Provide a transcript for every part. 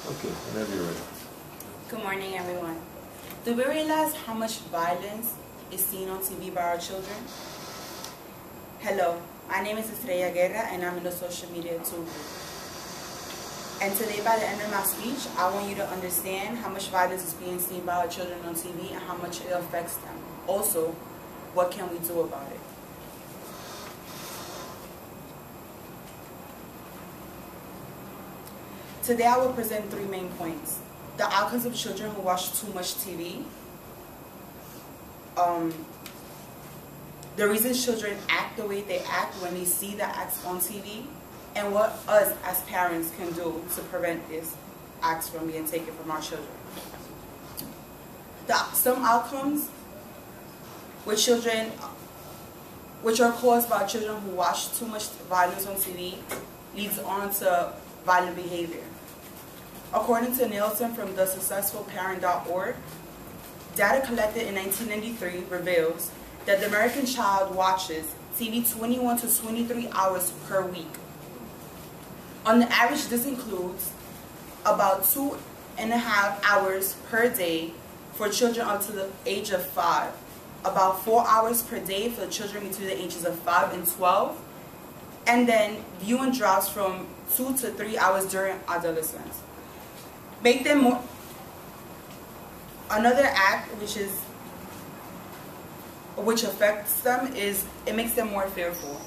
Okay, whenever you're ready. Good morning, everyone. Do we realize how much violence is seen on TV by our children? Hello, my name is p4.Eguerra and I'm in the social media tool group. And today, by the end of my speech, I want you to understand how much violence is being seen by our children on TV and how much it affects them. Also, what can we do about it? Today I will present three main points. The outcomes of children who watch too much TV, the reasons children act the way they act when they see the acts on TV, and what us as parents can do to prevent these acts from being taken from our children. Some outcomes with children, which are caused by children who watch too much violence on TV, leads on to violent behavior. According to Nielsen from the p4.final.eguerra, data collected in 1993 reveals that the American child watches TV 21 to 23 hours per week. On the average, this includes about 2.5 hours per day for children up to the age of 5, about 4 hours per day for children between the ages of 5 and 12, and then viewing drops from 2 to 3 hours during adolescence. Make them more. Another act which affects them is it makes them more fearful.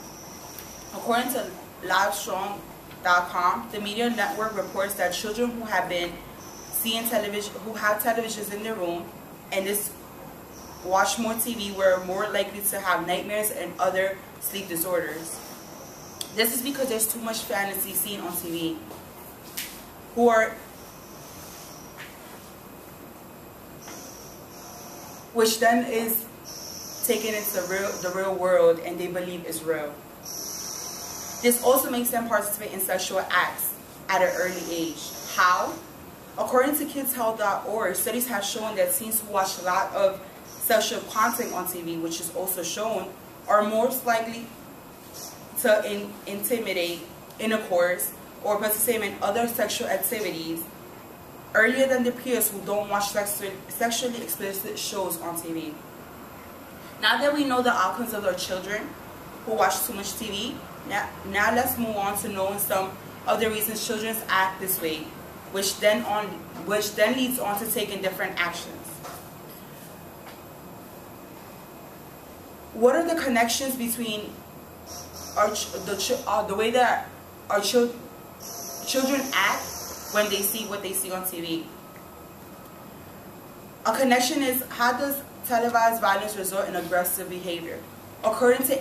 According to Livestrong.com, the media network reports that children who have been seeing television, who have televisions in their room, and watch more TV, were more likely to have nightmares and other sleep disorders. This is because there's too much fantasy seen on TV, which then is taken into the real world and they believe is real. This also makes them participate in sexual acts at an early age. How? According to kidshealth.org, studies have shown that teens who watch a lot of sexual content on TV, which is also shown, are most likely to intimidate, intercourse, or participate in other sexual activities earlier than their peers who don't watch sexually explicit shows on TV. Now that we know the outcomes of our children who watch too much TV, now let's move on to knowing some of the reasons children act this way, which then leads on to taking different actions. What are the connections between the way that our children act when they see what they see on TV? A connection is, how does televised violence result in aggressive behavior? According to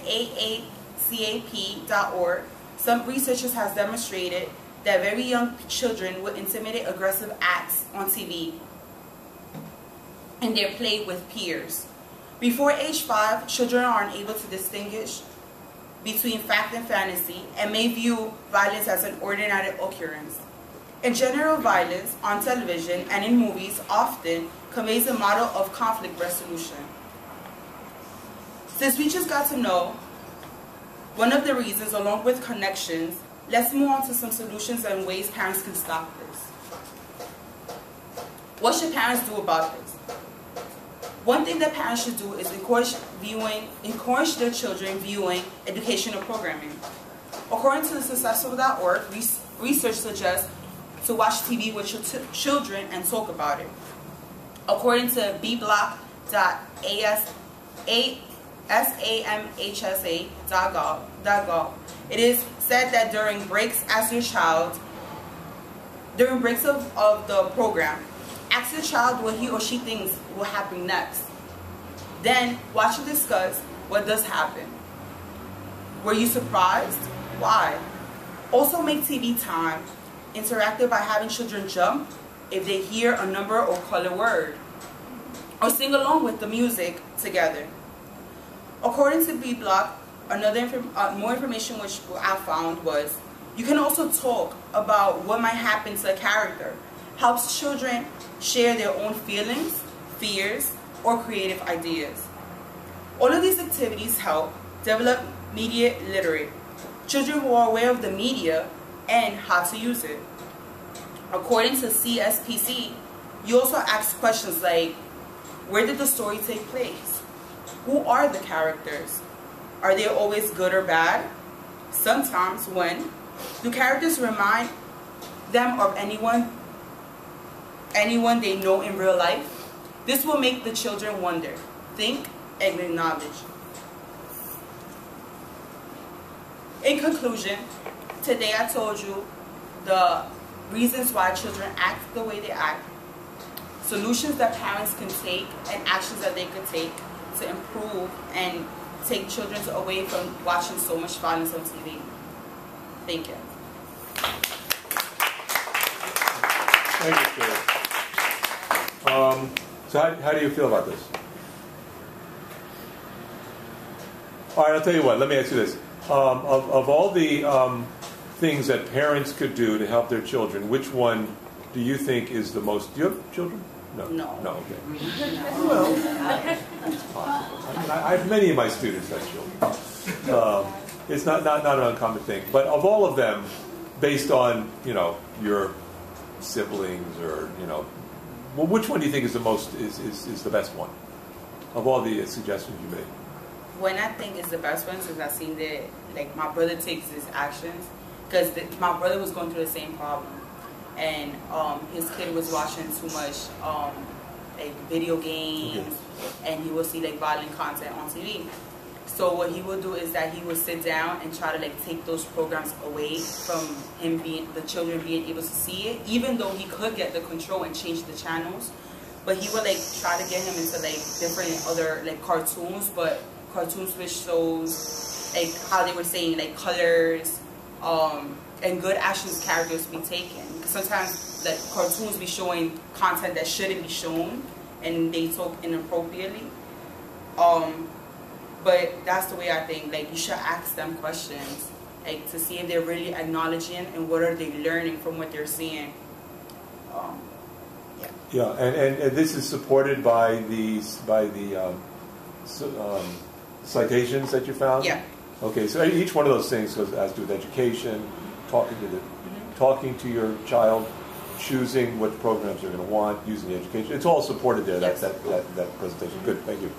AACAP.org, some researchers have demonstrated that very young children will intimidate aggressive acts on TV in their play with peers. Before age 5, children are unable to distinguish between fact and fantasy and may view violence as an ordinary occurrence. In general, violence on television and in movies often conveys a model of conflict resolution. Since we just got to know one of the reasons along with connections, let's move on to some solutions and ways parents can stop this. What should parents do about this? One thing that parents should do is encourage their children viewing educational programming. According to the successful.org, research suggests to watch TV with your children and talk about it. According to bblock.samhsa.gov, it is said that during breaks of the program, ask your child what he or she thinks will happen next. Then watch and discuss what does happen. Were you surprised? Why? Also make TV time interactive by having children jump if they hear a number or color word, or sing along with the music together. According to BBlock, more information which I found was, you can also talk about what might happen to a character. Helps children share their own feelings, fears, or creative ideas. All of these activities help develop media literate children who are aware of the media and how to use it. According to CSPC, you also ask questions like, where did the story take place? Who are the characters? Are they always good or bad? Sometimes when? Do characters remind them of anyone they know in real life? This will make the children wonder, think, and acknowledge. In conclusion, today I told you the reasons why children act the way they act, solutions that parents can take, and actions that they can take to improve and take children away from watching so much violence on TV. Thank you. Thank you, Kate. So how do you feel about this? All right, I'll tell you what. Let me ask you this. Of all the things that parents could do to help their children, which one do you think is the most... Do you have children? No. No. No, okay. Well, I have many of my students have children. It's not an uncommon thing. But of all of them, based on, your siblings or, well, which one do you think is the most, is the best one? Of all the suggestions you made? When I think is the best one, since I've seen that, like, my brother takes his actions, because my brother was going through the same problem. And his kid was watching too much like video games, and he would see like violent content on TV. So what he would do is that he would sit down and try to like take those programs away from him the children being able to see it, even though he could get the control and change the channels. But he would like try to get him into like different other like cartoons, but cartoons which shows like how they were saying like colors, and good actions characters be taken. Because sometimes like cartoons be showing content that shouldn't be shown, and they talk inappropriately. But that's the way I think. Like, you should ask them questions, like, to see if they're really acknowledging and what are they learning from what they're seeing. Yeah. Yeah, and this is supported by the citations that you found. Yeah. Okay, so each one of those things has to do with education, talking to your child, choosing what programs they're going to want, using the education. It's all supported there. Yes. That presentation. Good. Thank you.